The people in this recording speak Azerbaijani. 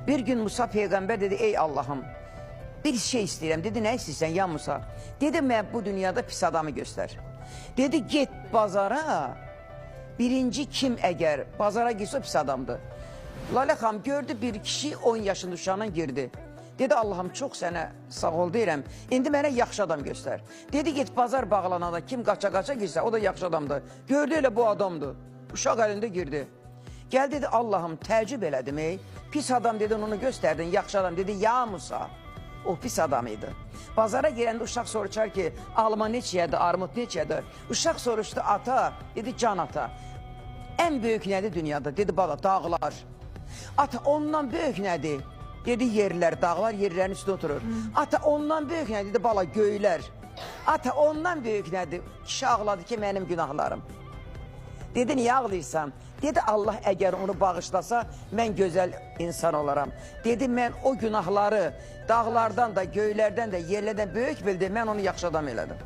Bir gün Musa peyğəmbər dedi, ey Allah'ım, bir şey istəyirəm. Dedi, nə istəyirsən ya Musa? Dedi, mən bu dünyada pis adamı göstər. Dedi, get bazara, birinci kim əgər bazara girsə pis adamdır. Lalə xanım gördü, bir kişi 10 yaşında uşağına girdi. Dedi, Allah'ım çox sənə sağ ol deyirəm, indi mənə yaxşı adam göstər. Dedi, get bazar bağlananda kim qaça-qaça girsə, o da yaxşı adamdır. Gördü elə bu adamdır. Uşaq əlində girdi. Gəl dedi, Allah'ım təəccüb elədim, ey. Pis adam dedin, onu göstərdin, yaxşı adam dedi, ya Musa. O pis adam idi. Bazara girəndə uşaq soruşar ki, alma neçəyədir, armud neçəyədir? Uşaq soruşdu, ata, dedi, can ata. Ən böyük nədir dünyada? Dedi, bala, dağlar. Ata, ondan böyük nədir? Dedi, yerlər, dağlar yerlərin üstündə oturur. Ata, ondan böyük nədir? Dedi, bala, göylər. Ata, ondan böyük nədir? Kişi ağladı ki, mənim günahlarım. Dedi, niyə ağlayırsan? Dedi, Allah əgər onu bağışlasa, mən gözəl insan olaram. Dedi, mən o günahları dağlardan da, göylərdən də, yerlərdən böyük bildim, mən onu yaxşı adam elədim.